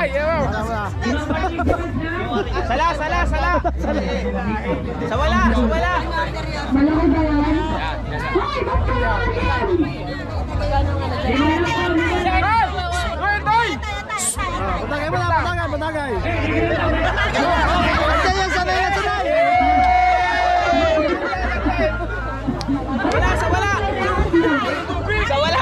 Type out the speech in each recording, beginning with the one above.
Ay, sala. Sa wala. Malaki ba yan? Hoy, ba't ka natin? Patagay. Sanay. Sa wala.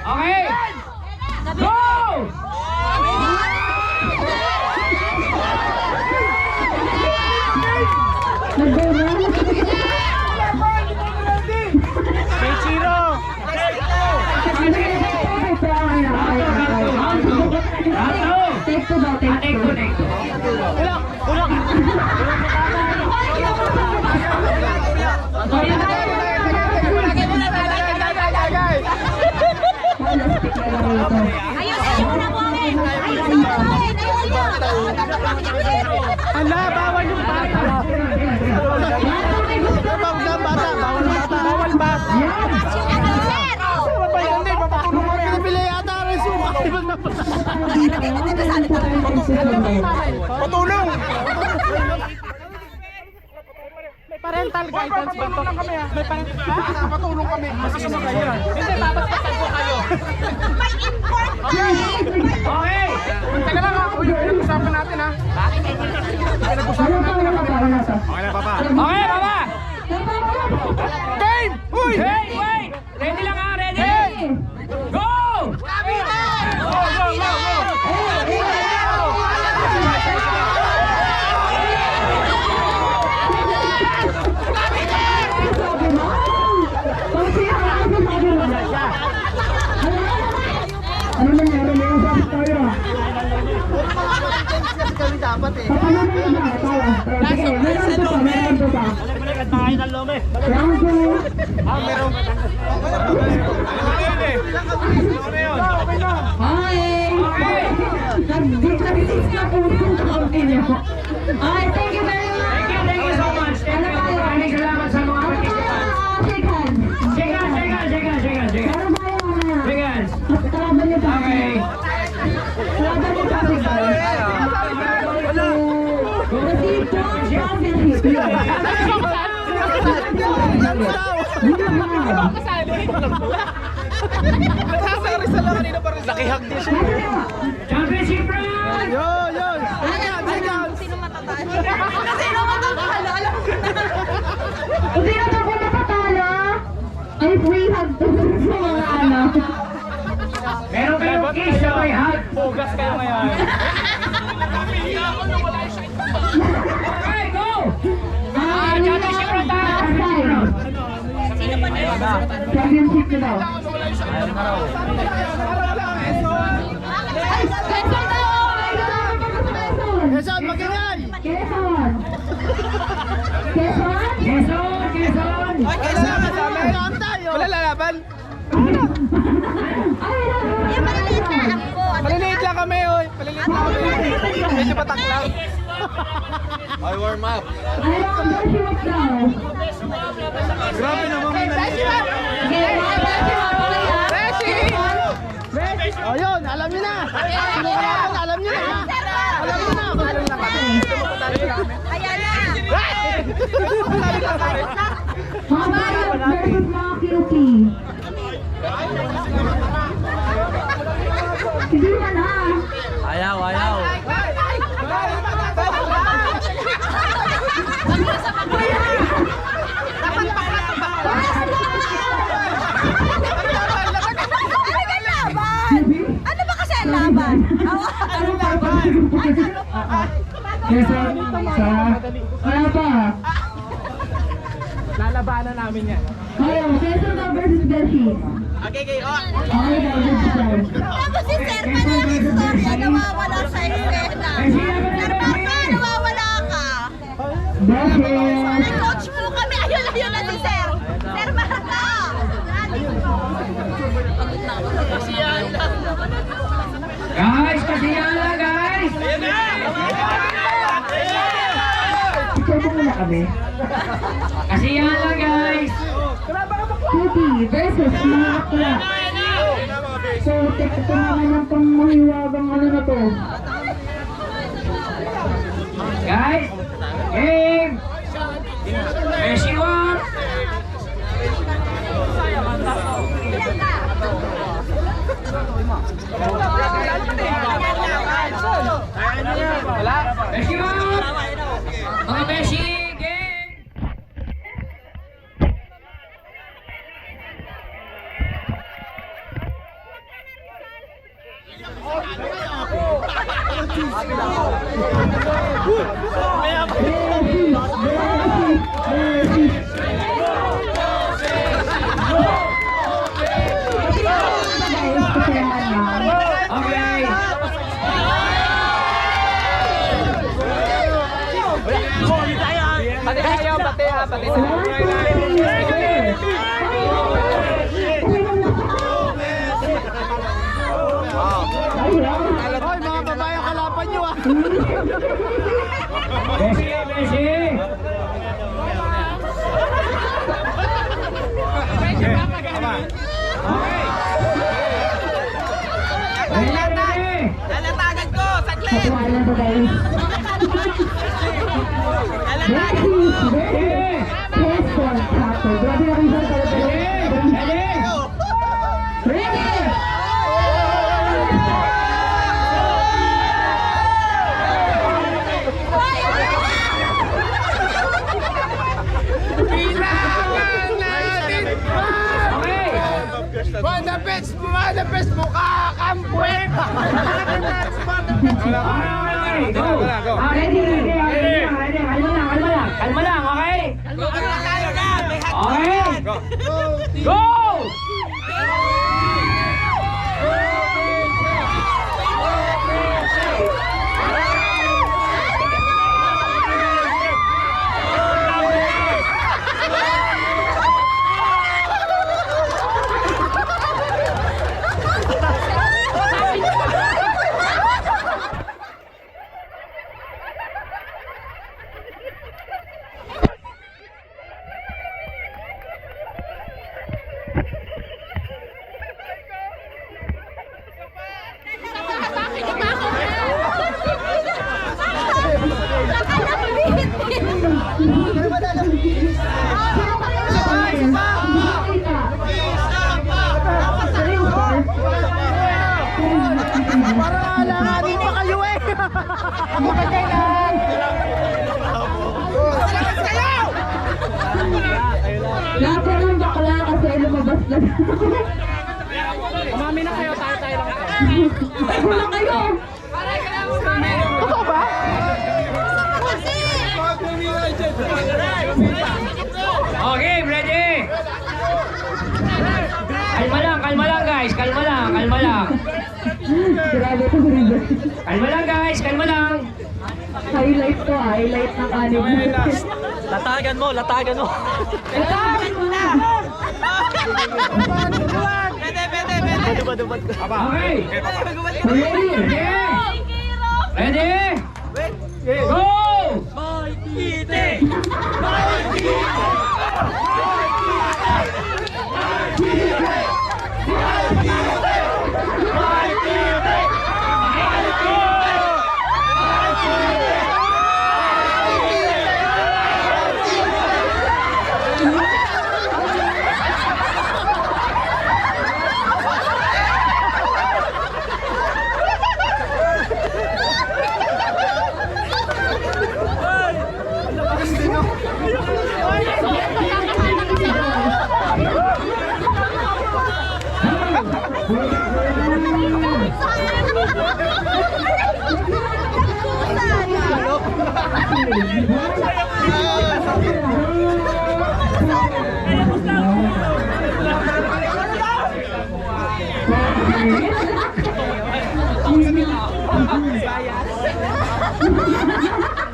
Okay! Go! Ala, bawal yung bata. Bawal ba? Hindi, papatulong ko rin. Pinipili yata rin sumak. Patulong! May parental guidance ba ito? May parental patulong kami. Masusunod kayo. Hindi, babagpasan ko kayo. May import! Okay! Teka lang ha. Pinag-usapan natin ha. Pinag-usapan natin na kami. Okay na, Papa. Okay, Papa! Game! Uy! Hey, wait! Ready lang ha, ready? Go! Ano nangyari? May usap tayo. Dapat eh. Meron pa. Round 2. Meron. Nag-resist na po yung kaunti niyo. Okay, thank you very much. Thank you so much. Thank you. Maraming salamat sa mga Shake hands. Shake hands. Meron ba yung Shake hands. kalaban niyo pa? Okay. Kalaban niyo pa. Proceed to championship. Nakihag din siya. Championship round! Yun! Sino matatalo? Sino matatalo? Alam ko na. Kung sino na po matatalo, ay free hug to sa mga ano. Meron kayong kiss na may hug. Bugas kayo ngayon. Okay, go! Championship round tayo. Sino pa na? Championship na daw. Quezon, magingay! Quezon! Quezon? Quezon! Kailangan tayo! Wala lalaban? Yung maliliit na ako. Maliliit lang kami, oy! Maliliit lang kami. Medyo patak lang. I warm up. Ano ang version of daw? Grabe naman may naliit. Oh, yun, alam niyo na. Sino ka natin, alam niyo na. Alam niyo na. Alam na kami. Ayan na! Alam na. Mamayot versus mga QP. Hindi na na. Ayaw. Ano ba kasi ang laban? Ano laban? Quezon sa... Wala pa. Lalabanan namin yan. Ayun, Quezon daw versus Beshi. Okay. Okay daw versus Beshi. Tapos si Sir pa na rin storya, nawawala sa eksena. Sir, baka nawawala ka. Beshi. Ay, coach mo muna kami. Kasi yan lang guys. Cutie versus mga akla. So, ito naman ang pangmahiwagang ano na to. Guys, game. Messi one. Messi one. Mga Messi, game. Okay. Pati tayo, pati ha, pati Hoy, mga babae, kalapan nyo ah. Messi, Messi. Lalatagan ko, saglit! Katuwalan ko guys. Lalatagan ko! Yes, one, tato. Grabe na kayo sa Ready! The best mukha, kampuin! Kalma lang, okay? Tayo na! May Okay. Go! Para alanganin pa kayo eh! Magkakay lang! Lahat na ng bakla kasi lumabas na. Umami na kayo, tayo lang. Wala kayo! Totoo ba? Okay, ready? Kalma lang guys, kalma lang. Grabe ito rin. Kalma lang guys, kalma lang. Highlight to, highlight ng anime. Latagan mo, latagan mo. Latagan mo na! Pwede. Okay. Ready? Ready? Go!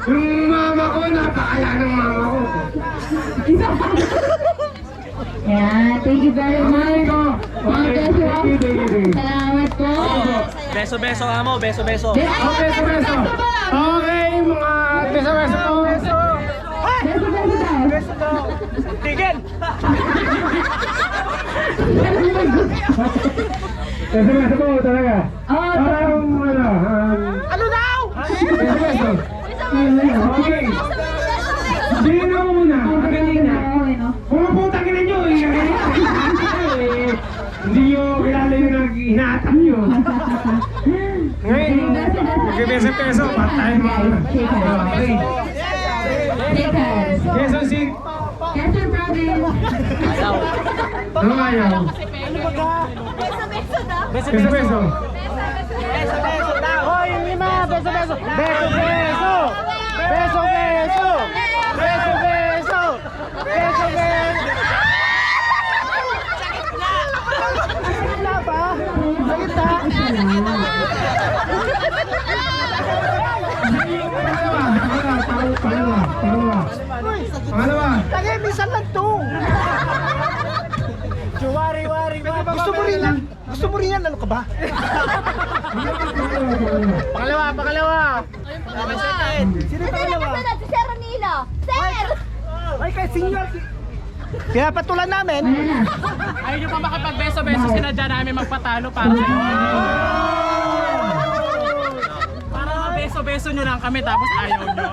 Yung mama ko, napakala ng mama ko. Yeah, thank you very much. Salamat po. Beso-beso ka mo, beso-beso. Okay, beso-beso. Okay, mga beso-beso po. Beso daw. Tigil! Beso mo talaga. Parang ano, Ano daw? beso. Okay. Sino muna? Kanina. Pumaputang ina nyo eh. Hindi nyo kilala yung hinaatap nyo. Ngayon, magbeso-peso. Patay mo. Okay. Quezon City. Quezon Province. Ano nga yun? Beso-beso daw. Beso-beso. Beso-beso daw. Hoy, lima! Beso-beso! Beso-beso! Beso-beso! Beso-beso! Beso-beso! Pangalawa. Tagay, minsan lang to. Wari. Gusto mo rin yan, ano ka ba? Pangalawa. Sino yung pangalawa? Si Sir Ranilo. Sir! Ay, kay senior. Pinapatulan namin. Ayaw nyo pa makapag-beso-beso, sinadya namin magpatalo para sa Para beso-beso nyo lang kami tapos ayaw nyo.